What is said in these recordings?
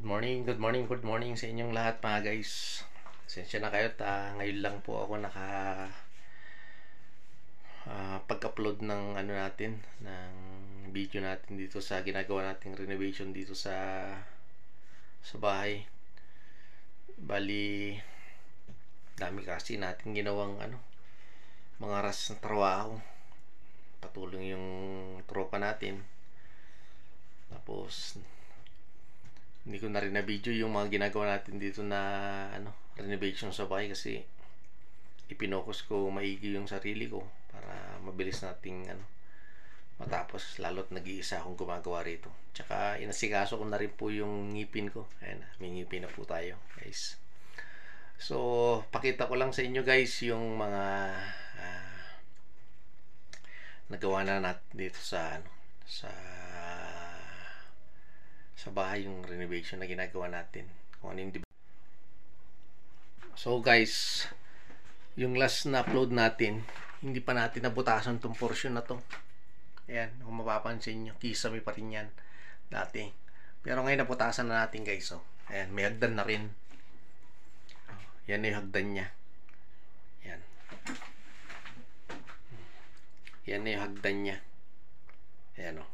Good morning, good morning sa inyong lahat mga guys. Pasensya na kayo, ngayon lang po ako pag-upload ng ng video natin dito sa ginagawa nating renovation dito sa bahay. Bali, dami kasi natin ginawang mga ras na trabaho. Patulong yung tropa natin. Tapos hindi ko na rin na video yung mga ginagawa natin dito na renovation sa bahay kasi ipinokus ko maigi yung sarili ko para mabilis nating matapos, lalo't nag-iisa akong gumagawa rito. Tsaka inasikaso ko na rin po yung ngipin ko. Ayan, may ngipin na po tayo guys. So pakita ko lang sa inyo guys yung mga nagawa na natin dito sa bahay, yung renovation na ginagawa natin. So guys, yung last na upload natin, hindi pa natin nabutasan tong portion na to. Ayan, kung mapapansin nyo, kisame pa rin yan dati. Pero ngayon nabutasan na natin guys. So, ayan, may hagdan na rin. Yan na yung hagdan nya. Yan. Yan na yung hagdan nya. Ayan o.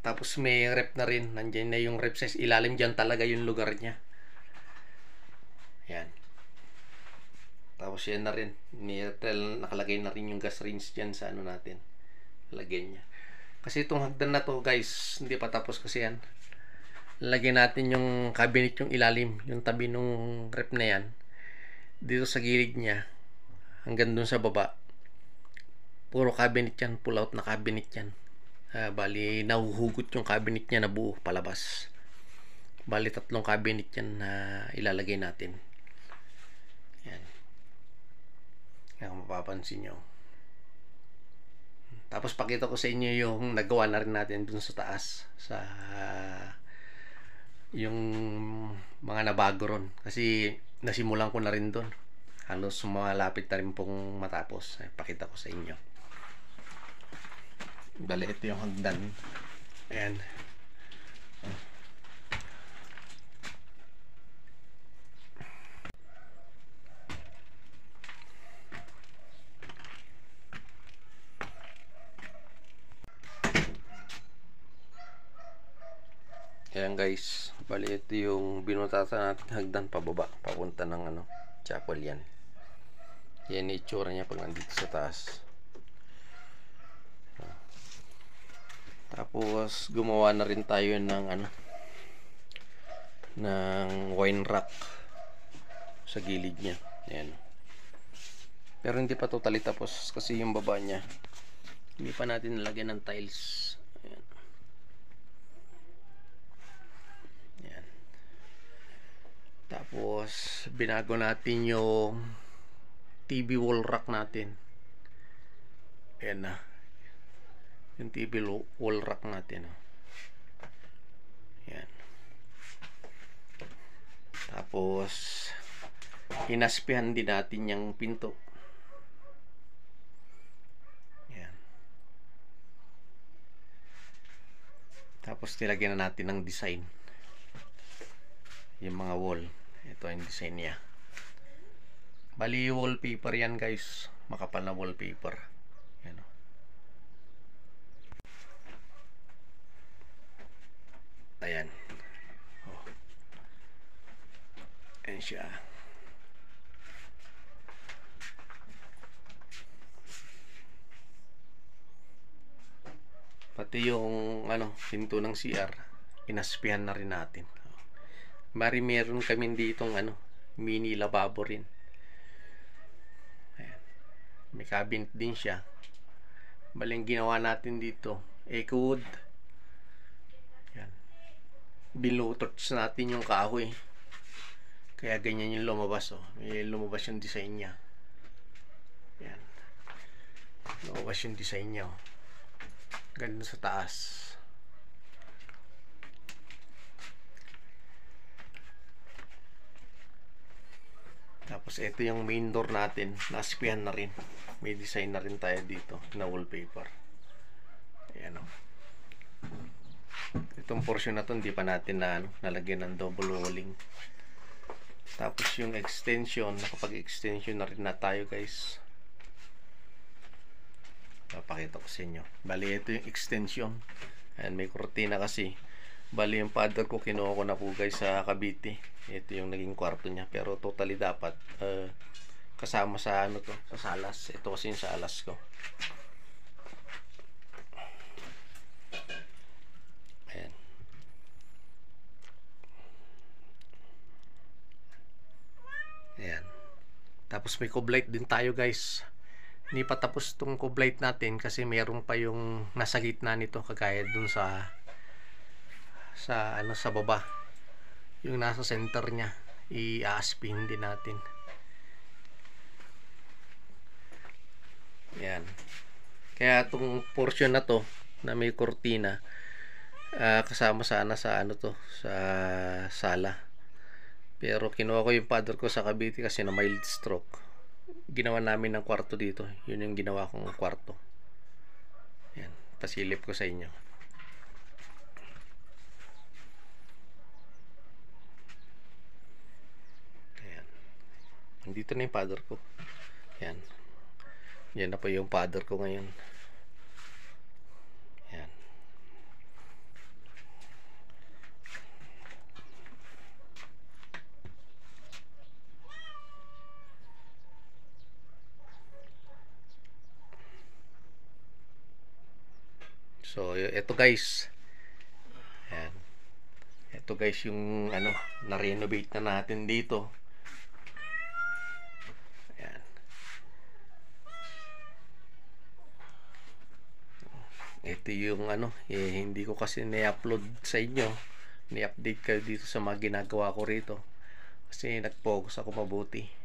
Tapos may rep na rin. Nandiyan na yung rep size. Ilalim dyan talaga yung lugar niya. Yan. Tapos yan na rin. Nakalagay na rin yung gas range dyan sa natin. Lagyan niya. Kasi itong hagdan na to guys, hindi pa tapos kasi yan. Lagyan natin yung cabinet, yung ilalim. Yung tabi nung rep na yan. Dito sa gilid niya. Hanggang dun sa baba. Puro cabinet yan. Pull out na cabinet yan. Bali nahuhugot yung cabinet niya na buo palabas. Bali 3 cabinet yan na ilalagay natin. Yan. Yan kung mapapansin nyo. Tapos pakita ko sa inyo yung nagawa na rin natin dun sa taas, sa yung mga nabago ron. Kasi nasimulan ko na rin dun. Halos malapit na rin pong matapos. Pakita ko sa inyo. Bali, ito yung hagdan. Ayan. Ayan guys. Bali, ito yung binutatan natin hagdan pababa. Papunta ng chapel yan. Yan yung itsura niya pag nandito sa taas. Tapos gumawa na rin tayo ng wine rack sa gilid niya. Ayan. Pero hindi pa totally tapos kasi yung baba niya hindi pa natin nalagyan ng tiles. Ayan. Ayan. Tapos binago natin yung TV wall rack natin. Ayan na. Yung TV wall rack natin. Yan. Tapos hinaspihan din natin yung pinto. Yan. Tapos nilagyan na natin ng design yung mga wall. Ito yung design niya. Bali wallpaper yan guys. Makapal na wallpaper. Yan o. Ayan. Oh. Ayan siya. Pati yung pinto ng CR, inaspihan na rin natin. Meron kami ditong mini lababo rin. Ayan. May cabinet din siya. Baling ginawa natin dito, ecowood. Binutots natin yung kahoy. Kaya ganyan yung lumabas. May lumabas yung design niya. Yan. Lumabas yung design niya. Ganda sa taas. Tapos ito yung main door natin. Naspihan na rin. May design na rin tayo dito na wallpaper. Ayan o. Itong portion na to hindi pa natin na nalagyan ng double walling. Tapos yung extension, nakapag-extension na rin na tayo guys. Papakita ko sa inyo. Bali ito yung extension. Ayan, may kurtina kasi. Bali yung pader ko kinuha ko na po guys sa Cavite. Ito yung naging kwarto niya. Pero totally dapat kasama sa sa salas. Ito kasi yung salas ko. Ayan. Ayan. Tapos may coblight din tayo guys. Hindi pa tapos tong coblight natin kasi mayroon pa yung nasa gitna nito kagaya dun sa baba. Yung nasa center niya i-aspin din natin. Ayan. Kaya itong portion na to na may kortina kasama sana sa sa sala. Pero kinuha ko yung pader ko sa Cavite kasi na mild stroke. Ginawa namin ng kwarto dito. Yun yung ginawa kong kwarto. Ayan. Pasilip ko sa inyo. Ayan. Nandito na yung pader ko. Ayan. Yan na po yung pader ko ngayon. Ayan. So, ito guys. Ayan. Ito guys yung na-renovate na natin dito. Ayan. Ito yung hindi ko kasi ni-upload sa inyo. Ni-update kayo dito sa mga ginagawa ko rito. Kasi nag-focus ako mabuti.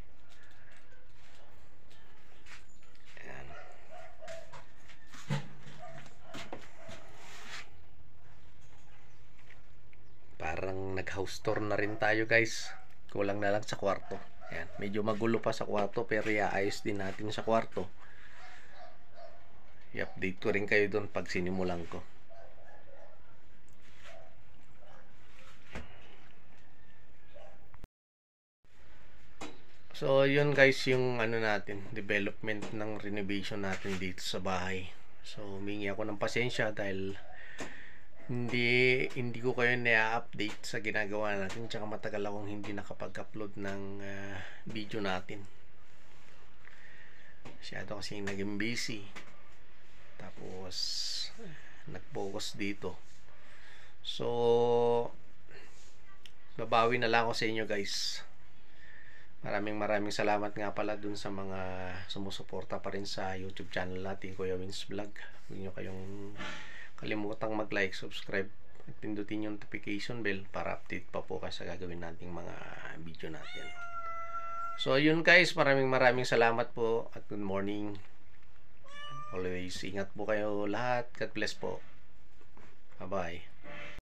Parang nag-house tour na rin tayo guys. Kulang na lang sa kwarto. Ayan. Medyo magulo pa sa kwarto pero iayos din natin sa kwarto. I-update ko rin kayo doon pag sinimulan ko. So yun guys yung natin, development ng renovation natin dito sa bahay. So humingi ako ng pasensya dahil hindi ko kayo na-update sa ginagawa natin, tsaka matagal akong hindi nakapag-upload ng video natin. Masyado kasi naging busy, tapos nag-focus dito. So babawi na lang ako sa inyo guys. Maraming salamat nga pala dun sa mga sumusuporta pa rin sa YouTube channel natin, Kuya Wins Vlog. Huwag nyo kayong kalimutang mag-like, subscribe at pindutin yung notification bell para update pa po kasi sa gagawin nating mga video natin. So yun guys, maraming salamat po at good morning. Always ingat po kayo lahat. God bless po. Bye bye.